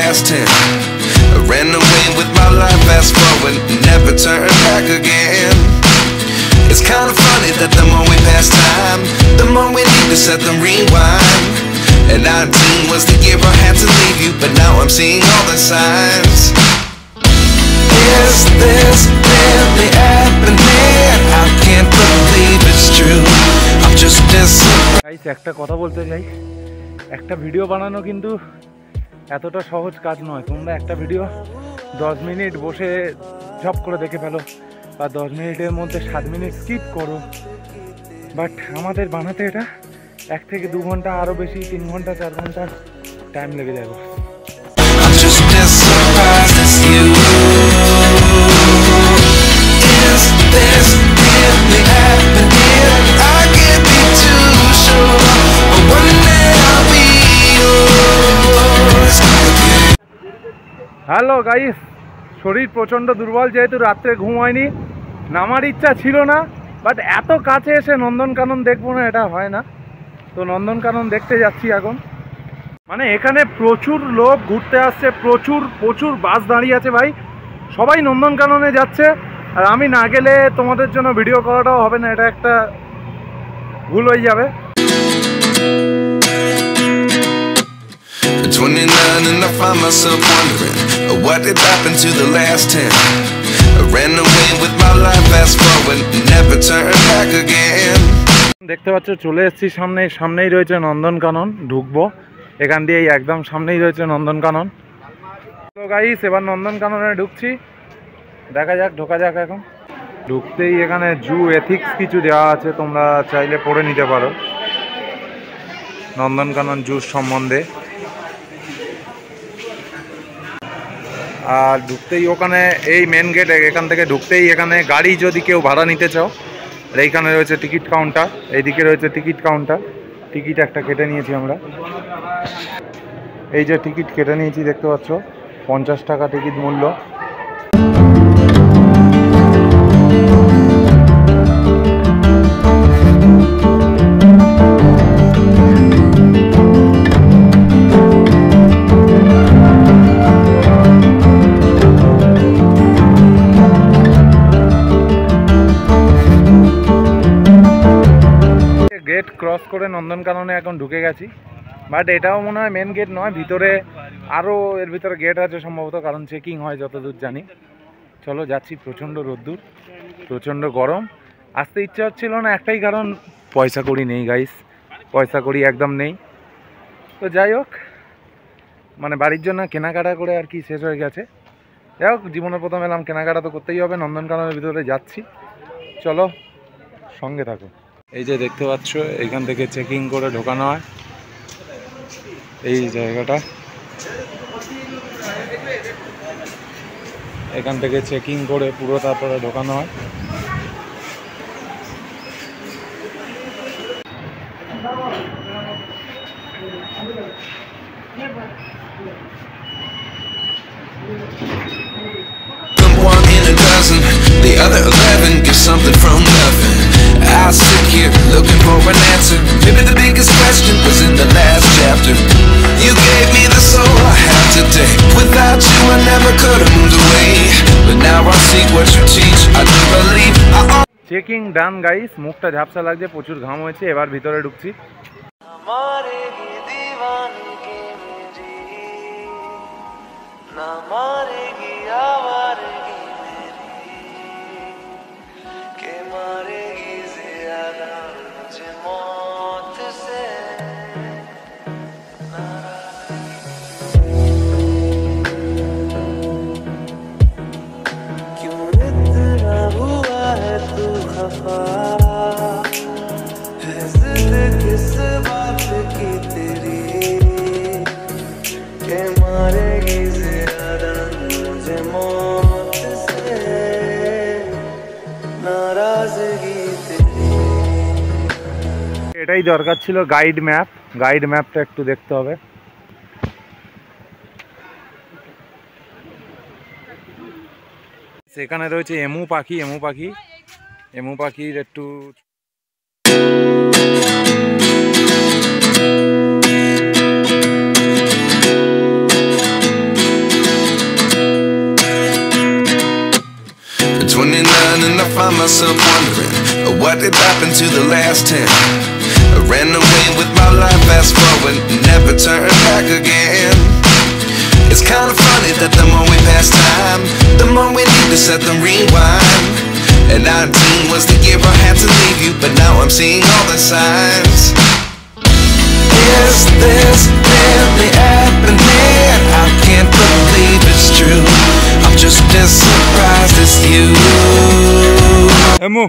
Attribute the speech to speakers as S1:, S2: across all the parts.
S1: last 10. I ran away with my life, fast forward, never turn back again. It's kind of funny that the more we pass time, the more we need to set them rewind. And 19 was the year I had to leave you, but now I'm seeing all the signs. Is this really happening? I can't believe it's true. I'm just disappointed.
S2: Guys একটা কথা বলতে চাই, একটা video বানানো কিন্তু এতটা সহজ কাজ নয়। তোমরা একটা ভিডিও 10 মিনিট বসে ঝপ করে দেখে ফেলো, বা 10 মিনিটের মধ্যে 7 মিনিট স্কিপ করো, বাট আমাদের বানাতে এটা 1 থেকে 2 ঘন্টা, আরও বেশি 3 ঘন্টা 4 ঘন্টা টাইম লেগে যাবে।
S1: I'm just as surprised as you. Is this really happening? I can't be too sure, but one day I'll be yours again.
S2: Hello guys, শরীর প্রচণ্ড দুর্বল, যেহেতু রাত্রে ঘুম হয়নি। নামার ইচ্ছা ছিল না, বাট এত কাছে এসে নন্দনকানন দেখবো না, এটা হয় না। তো নন্দনকানন দেখতে যাচ্ছি এখন। মানে এখানে প্রচুর লোক ঘুরতে আসছে, প্রচুর বাস দাঁড়িয়ে আছে ভাই, সবাই নন্দনকাননে যাচ্ছে। আর আমি না গেলে তোমাদের জন্য ভিডিও করাটাও হবে না, এটা একটা ভুল হয়ে যাবে।
S1: 29 and I find myself wondering what did happen to the last 10. I ran away with my life, fast forward, never turn back again.
S2: দেখতে পাচ্ছ চলে এসেছি সামনেই রয়েছে নন্দনকানন, ঢুকবো এখান দিয়েই, একদম সামনেই রয়েছে নন্দনকানন। তো গাইস এবার নন্দনকাননে ঢুকছি, দেখা যাক, ঢোকা যাক। এখন ঢুকতেই এখানে জু এথিক্স কিছু দেওয়া আছে, তোমরা চাইলে পড়ে নিতে পারো নন্দনকানন জুর সম্বন্ধে। আর ঢুকতেই ওখানে এই মেন গেট, এখান থেকে ঢুকতেই এখানে গাড়ি যদি কেউ ভাড়া নিতে চাও, আর এইখানে রয়েছে টিকিট কাউন্টার, এইদিকে রয়েছে টিকিট কাউন্টার। টিকিট একটা কেটে নিয়েছি আমরা, এই যে টিকিট কেটে নিয়েছি দেখতে পাচ্ছ, 50 টাকা টিকিট মূল্য। গেট ক্রস করে নন্দনকাননে এখন ঢুকে গেছি, বাট এটাও মনে হয় মেন গেট নয়, ভিতরে আরও এর ভিতরে গেট আছে সম্ভবত, কারণ চেকিং হয় যতদূর জানি। চলো যাচ্ছি, প্রচণ্ড রোদ্দুর, প্রচণ্ড গরম, আসতে ইচ্ছা হচ্ছিল না, একটাই কারণ পয়সা কড়ি নেই গাইস, পয়সা কড়ি একদম নেই। তো যাই হোক, মানে বাড়ির জন্য কেনাকাটা করে আর কি শেষ হয়ে গেছে। যাই হোক, জীবনের প্রথম এলাম, কেনাকাটা তো করতেই হবে, নন্দনকাননের ভিতরে যাচ্ছি, চলো সঙ্গে থাকো। এই যে দেখতে পাচ্ছ, এখান থেকে চেকিং করে ঢোকানো হয়, এই জায়গাটা, এখান থেকে চেকিং করে পুরো তারপরে ঢোকানো হয়।
S1: One in a dozen, the other 11 get something from nothing. I sit here looking for an answer. Maybe the biggest question was in the last chapter. You gave me the soul I have today. Without you I never could have moved away. But now I see what you teach. I do believe
S2: checking done guys, মুখটা ঝাপসা লাগছে, প্রচুর ঘাম হয়েছে। এবার ভিতরে ঢুকছি। এটাই দরকার ছিল, গাইড ম্যাপটা একটু দেখতে হবে। সেখানে রয়েছে এমু পাখির একটু
S1: find myself wondering what did happen to the last 10. I ran away with my life, fast forward, never turn back again. It's kind of funny that the more we pass time, the more we need to set them rewind. And 19 was the year I had to leave you, but now I'm seeing all the signs. Is this really happening? I can't believe it's true. I'm just as surprised as you.
S2: Emu.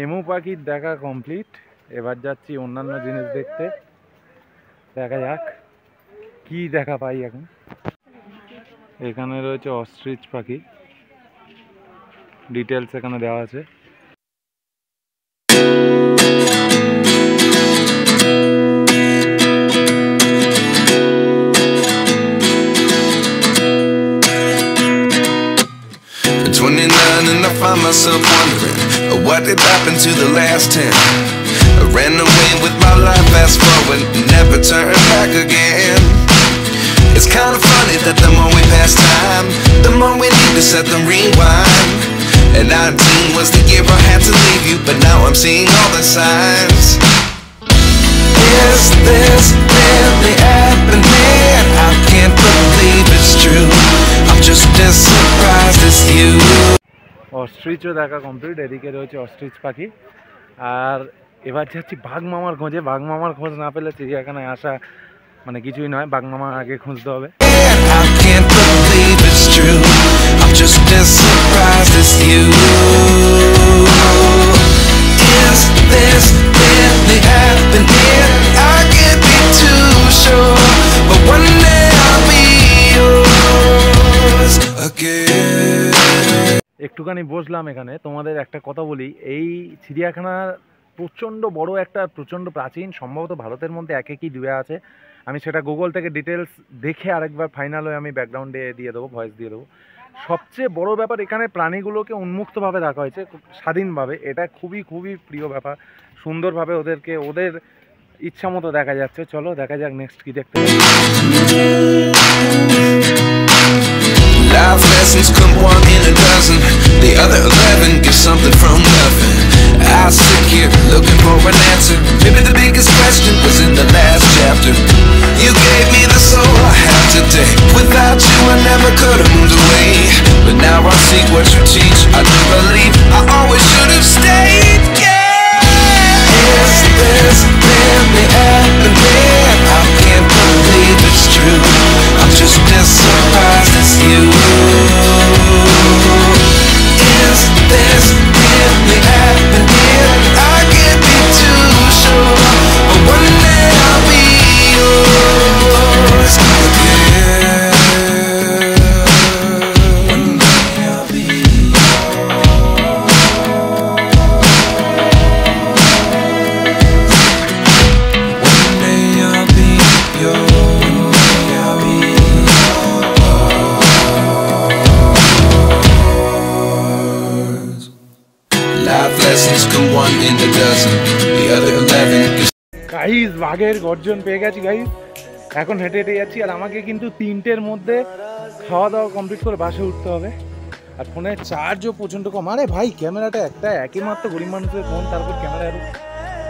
S2: Emu পাখির দেখা complete. এবার যাচ্ছি অন্যান্য জিনিস দেখতে, দেখা যাক কি দেখা পাই। এখন এখানে রয়েছে অস্ট্রিচ পাখি, ডিটেলস এখানে দেওয়া আছে।
S1: And I find myself wondering what did happen to the last 10. I ran away with my life, fast forward, never turn back again. It's kind of funny that the more we pass time, the more we need to set them rewind. And 19 was the year I had to leave you, but now I'm seeing all the signs. Is this really happening? I can't believe it's true. I'm just as surprised as you.
S2: অস্ট্রিচও দেখা complete. এদিকে রয়েছে ostrich পাখি। আর এবার যাচ্ছি বাঘ মামার খোঁজে। বাঘ মামার খোঁজ না পেলে চিড়িয়াখানায় আসা মানে কিছুই নয়, বাঘ মামা আগে খুঁজতে হবে। একটুখানি বসলাম এখানে। তোমাদের একটা কথা বলি, এই চিড়িয়াখানার প্রচণ্ড বড় একটা, প্রচণ্ড প্রাচীন, সম্ভবত ভারতের মধ্যে একে কি দুয়ে আছে। আমি সেটা গুগল থেকে ডিটেলস দেখে আরেকবার ফাইনাল হয়ে আমি ব্যাকগ্রাউন্ডে দিয়ে দেবো, ভয়েস দিয়ে দেবো। সবচেয়ে বড় ব্যাপার, এখানে প্রাণীগুলোকে উন্মুক্তভাবে রাখা হয়েছে, স্বাধীনভাবে। এটা খুবই খুবই প্রিয় ব্যাপার। সুন্দরভাবে ওদেরকে ওদের ইচ্ছা মতো দেখা যাচ্ছে। চলো দেখা যাক নেক্সট কি দেখতে পাই।
S1: Life lessons come one in a dozen. The other 11 give something from nothing. I sit here looking for an answer. Maybe the biggest question was in the last chapter. You gave me the soul I have today. Without you I never could have moved away. But now I see what you teach. I do believe I always should have stayed. Yeah. Is this really happening? I can't believe it's true. I'm just as surprised as you. Is this really happening? I can't be too sure, but one day I'll be yours again. One day I'll be One day I'll be yours. Life lessons come one in a dozen. The other 11 is
S2: guys বাঘের গর্জন পেয়ে গেছি guys. এখন হেঁটে হেঁটে যাচ্ছি। আর আমাকে কিন্তু 3টের মধ্যে খাওয়া দাওয়া কমপ্লিট করে বাসে উঠতে হবে। আর ফোনের চার্জও প্রচণ্ড কম। আরে ভাই ক্যামেরাটা একটা, একই মাত্র গরিব মানুষের ফোন, তারপর ক্যামেরা আরও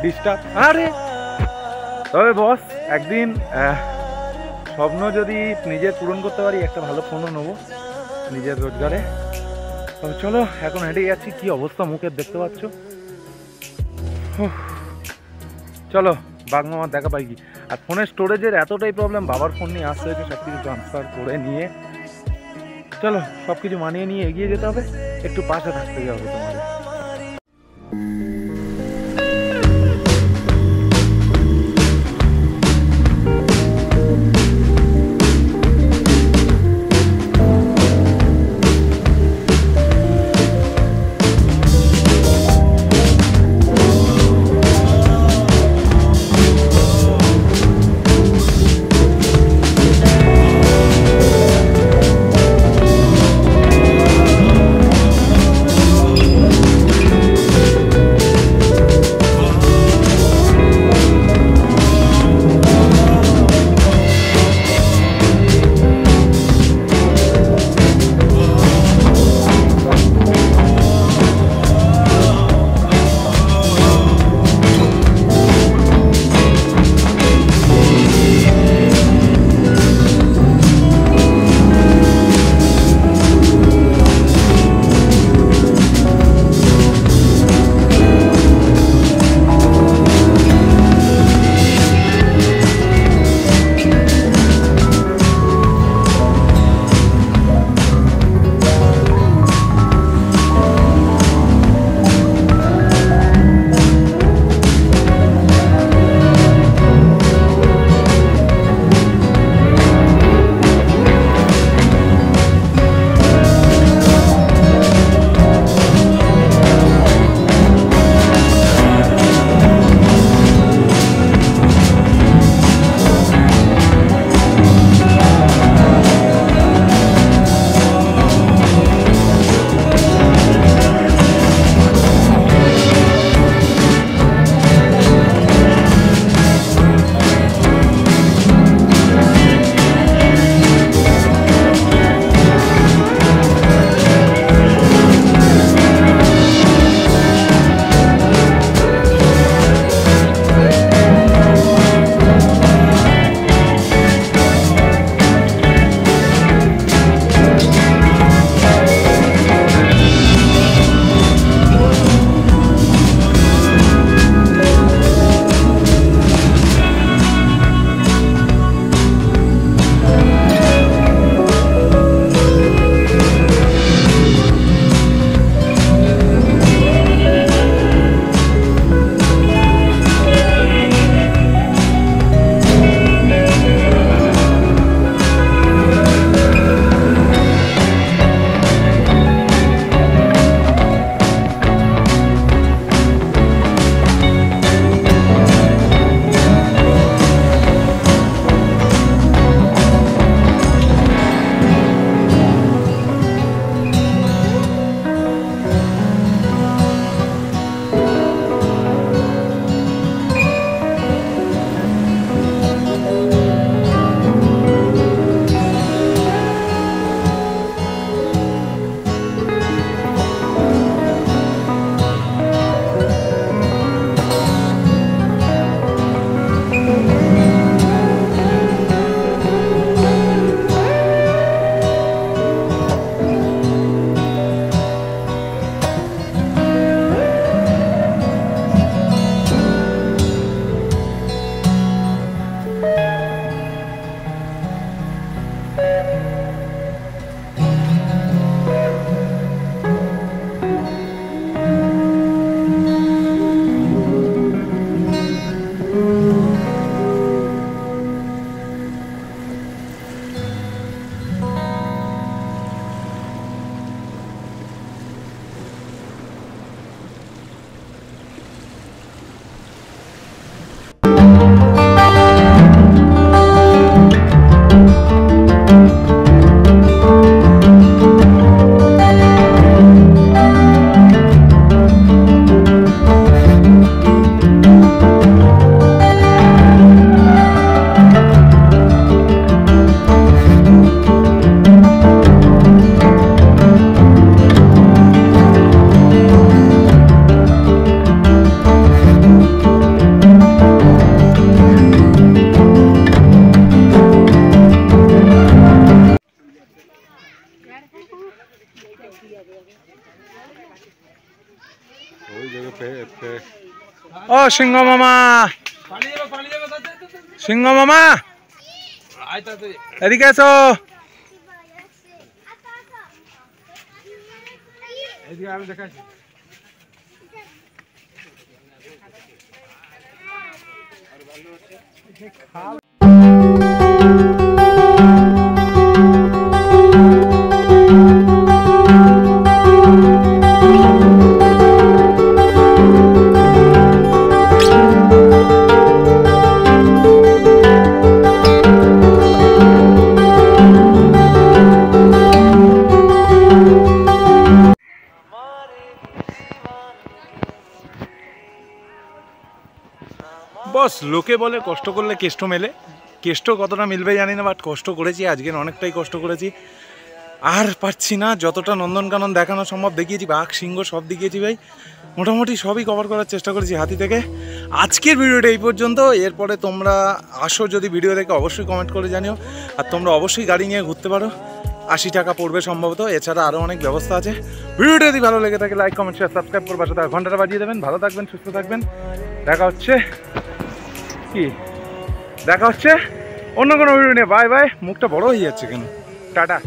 S2: ডিস্টার্ব। আরে তবে বস, একদিন স্বপ্ন যদি নিজের পূরণ করতে পারি, একটা ভালো ফোনও নেবো নিজের রোজগারে। তবে চলো এখন হেঁটে যাচ্ছি। কি অবস্থা মুখের দেখতে পাচ্ছ। চলো বাঘ মামার দেখা পাই কি। আর ফোনের স্টোরেজের এতটাই প্রবলেম, বাবার ফোন নিয়ে আসতে হয়েছে সব কিছু ট্রান্সফার করে নিয়ে। চলো সব কিছু মানিয়ে নিয়ে এগিয়ে যেতে হবে, একটু পাশে থাকতে হবে তোমাদের। ও সিংহ মামা, সিংহ মামা এদিকে এসো। আমি দেখাচ্ছি। বস লোকে বলে কষ্ট করলে কেষ্ট মেলে, কেষ্ট কতটা মিলবে জানি না, বাট কষ্ট করেছি আজকের, অনেকটাই কষ্ট করেছি। আর পারছি না, যতটা নন্দনকানন দেখানো সম্ভব দেখিয়েছি, বাঘ সিংহ সব দেখিয়েছি ভাই, মোটামুটি সবই কভার করার চেষ্টা করেছি হাতি থেকে। আজকের ভিডিওটা এই পর্যন্ত। এরপরে তোমরা আসো যদি ভিডিও দেখে অবশ্যই কমেন্ট করে জানিও। আর তোমরা অবশ্যই গাড়ি নিয়ে ঘুরতে পারো, 80 টাকা পড়বে সম্ভবত, এছাড়া আরও অনেক ব্যবস্থা আছে। ভিডিওটা যদি ভালো লেগে থাকে লাইক কমেন্ট শেয়ার সাবস্ক্রাইব করে পাশে থাকা ঘন্টাটা বাজিয়ে দেবেন। ভালো থাকবেন, সুস্থ থাকবেন, দেখা হচ্ছে দেখা হচ্ছে অন্য কোনো ভিডিও নিয়ে। Bye bye. মুখটা বড় হয়ে যাচ্ছে কেন? টাটা।